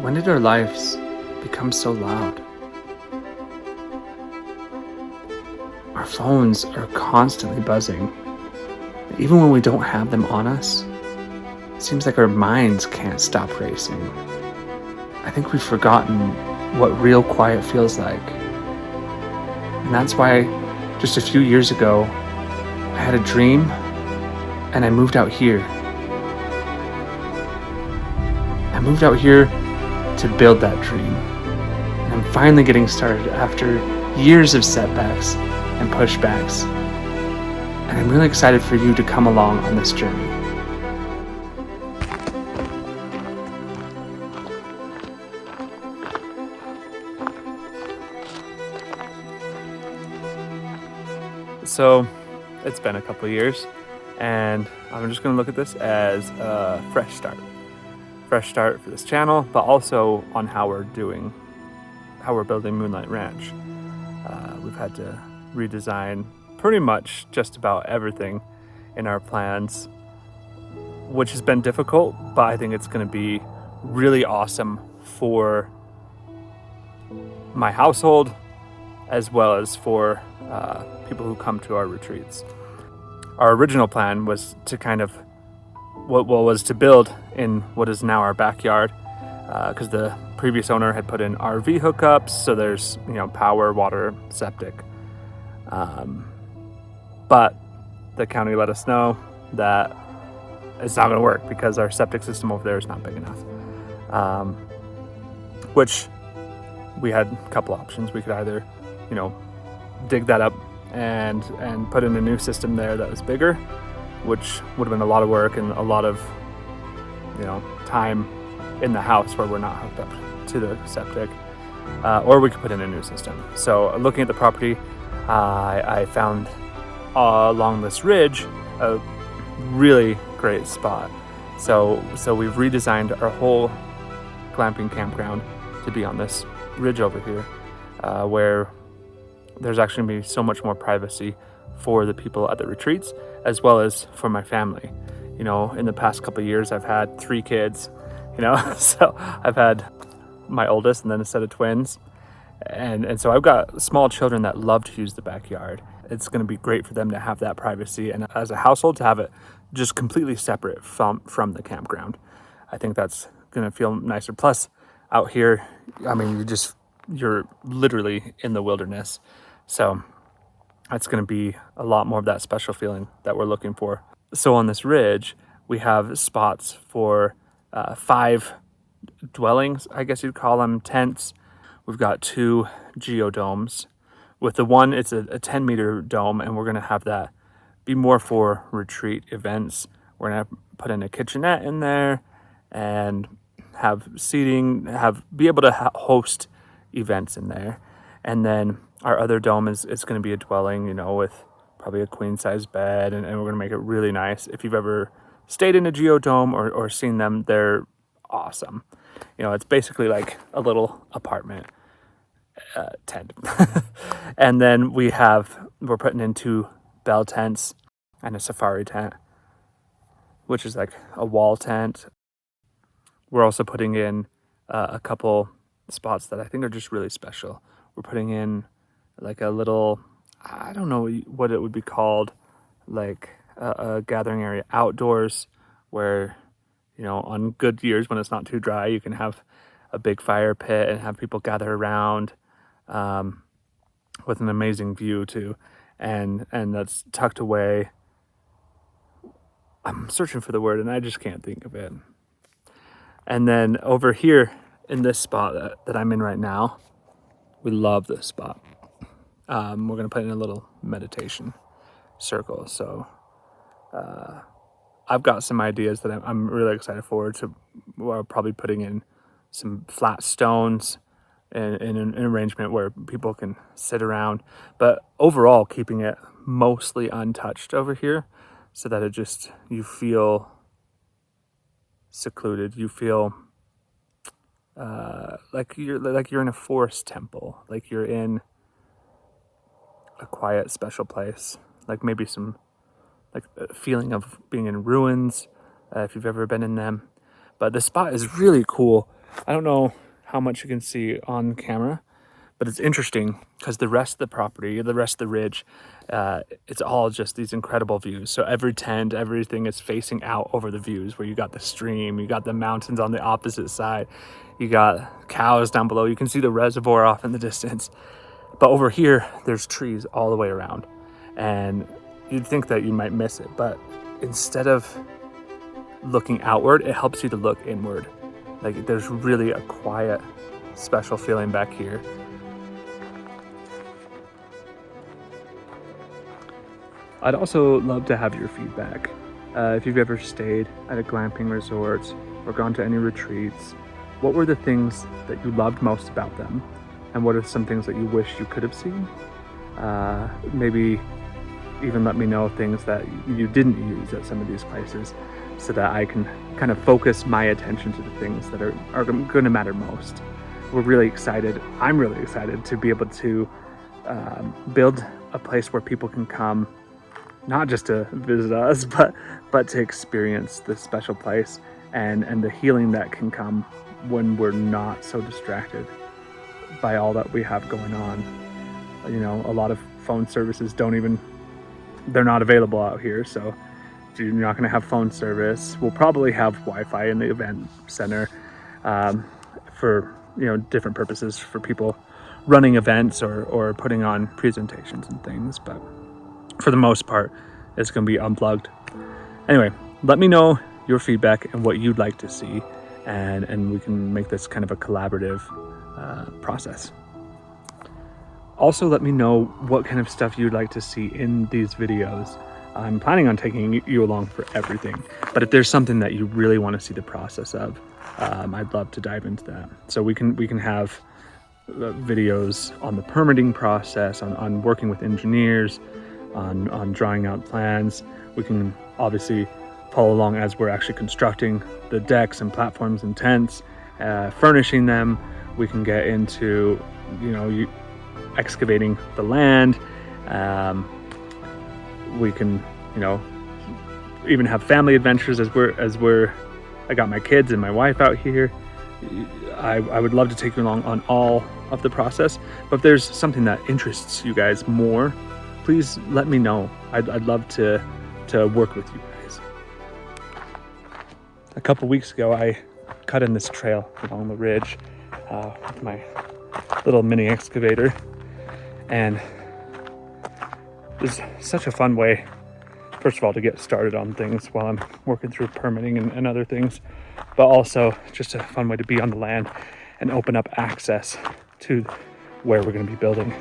When did our lives become so loud? Our phones are constantly buzzing. Even when we don't have them on us, it seems like our minds can't stop racing. I think we've forgotten what real quiet feels like. And that's why just a few years ago, I had a dream and I moved out here. I moved out here to build that dream. And I'm finally getting started after years of setbacks and pushbacks. And I'm really excited for you to come along on this journey. So it's been a couple of years, and I'm just going to look at this as a fresh start for this channel, but also on how we're building Moonlight Ranch. We've had to redesign pretty much just about everything in our plans, which has been difficult, but I think it's going to be really awesome for my household as well as for people who come to our retreats. Our original plan was to was to build in what is now our backyard, because the previous owner had put in RV hookups, so there's power, water, septic. But the county let us know that it's not going to work because our septic system over there is not big enough. Which we had a couple options. We could either, dig that up and put in a new system there that was bigger, which would have been a lot of work and a lot of, time in the house where we're not hooked up to the septic, or we could put in a new system. So looking at the property, I found along this ridge a really great spot. So we've redesigned our whole glamping campground to be on this ridge over here, where there's actually going to be so much more privacy for the people at the retreats as well as for my family. In the past couple of years, I've had 3 kids, so I've had my oldest and then a set of twins. And so I've got small children that love to use the backyard. It's going to be great for them to have that privacy, and as a household to have it just completely separate from the campground. I think that's going to feel nicer. Plus, out here, you're literally in the wilderness. So that's going to be a lot more of that special feeling that we're looking for. So on this ridge, we have spots for 5 dwellings, I guess you'd call them, tents. We've got 2 geodomes. With the one, it's a 10-meter dome, and we're going to have that be more for retreat events. We're going to put in a kitchenette in there and have seating, be able to host events in there. And then our other dome is going to be a dwelling, with probably a queen-size bed, and we're going to make it really nice. If you've ever stayed in a geodome or seen them, they're awesome. It's basically like a little apartment tent. And then we're putting in 2 bell tents and a safari tent, which is like a wall tent. We're also putting in a couple spots that I think are just really special. We're putting in like a little, I don't know what it would be called, like a gathering area outdoors where, on good years when it's not too dry, you can have a big fire pit and have people gather around, with an amazing view too. And that's tucked away. I'm searching for the word and I just can't think of it. And then over here in this spot that I'm in right now, we love this spot. We're going to put in a little meditation circle. So I've got some ideas that I'm really excited forward to. We're probably putting in some flat stones in an arrangement where people can sit around, but overall keeping it mostly untouched over here so that you feel secluded. You feel like you're in a forest temple, like you're in a quiet, special place, like maybe some like a feeling of being in ruins, if you've ever been in them. But the spot is really cool I don't know how much you can see on camera, but it's interesting because the rest of the property, the rest of the ridge, it's all just these incredible views. So every tent, everything is facing out over the views, where you got the stream, you got the mountains on the opposite side, you got cows down below, you can see the reservoir off in the distance. But over here, there's trees all the way around. And you'd think that you might miss it, but instead of looking outward, it helps you to look inward. Like, there's really a quiet, special feeling back here. I'd also love to have your feedback. If you've ever stayed at a glamping resort or gone to any retreats, what were the things that you loved most about them? And what are some things that you wish you could have seen? Maybe even let me know things that you didn't use at some of these places, so that I can kind of focus my attention to the things that are going to matter most. We're really excited. I'm really excited to be able to build a place where people can come, not just to visit us, but to experience this special place and the healing that can come when we're not so distracted by all that we have going on. You know, a lot of phone services they're not available out here. So if you're not going to have phone service, we'll probably have Wi-Fi in the event center for, you know, different purposes for people running events or putting on presentations and things. But for the most part, it's going to be unplugged. Anyway, let me know your feedback and what you'd like to see, and we can make this kind of a collaborative process. Also, let me know what kind of stuff you'd like to see in these videos. I'm planning on taking you along for everything, but if there's something that you really want to see the process of, I'd love to dive into that. So we can have videos on the permitting process, on working with engineers, on drawing out plans. We can obviously follow along as we're actually constructing the decks and platforms and tents, furnishing them. We can get into, you know, excavating the land. We can, you know, even have family adventures as I got my kids and my wife out here. I would love to take you along on all of the process, but if there's something that interests you guys more, please let me know. I'd love to work with you guys. A couple weeks ago, I cut in this trail along the ridge with my little mini excavator, and it was such a fun way, first of all, to get started on things while I'm working through permitting and other things, but also just a fun way to be on the land and open up access to where we're going to be building.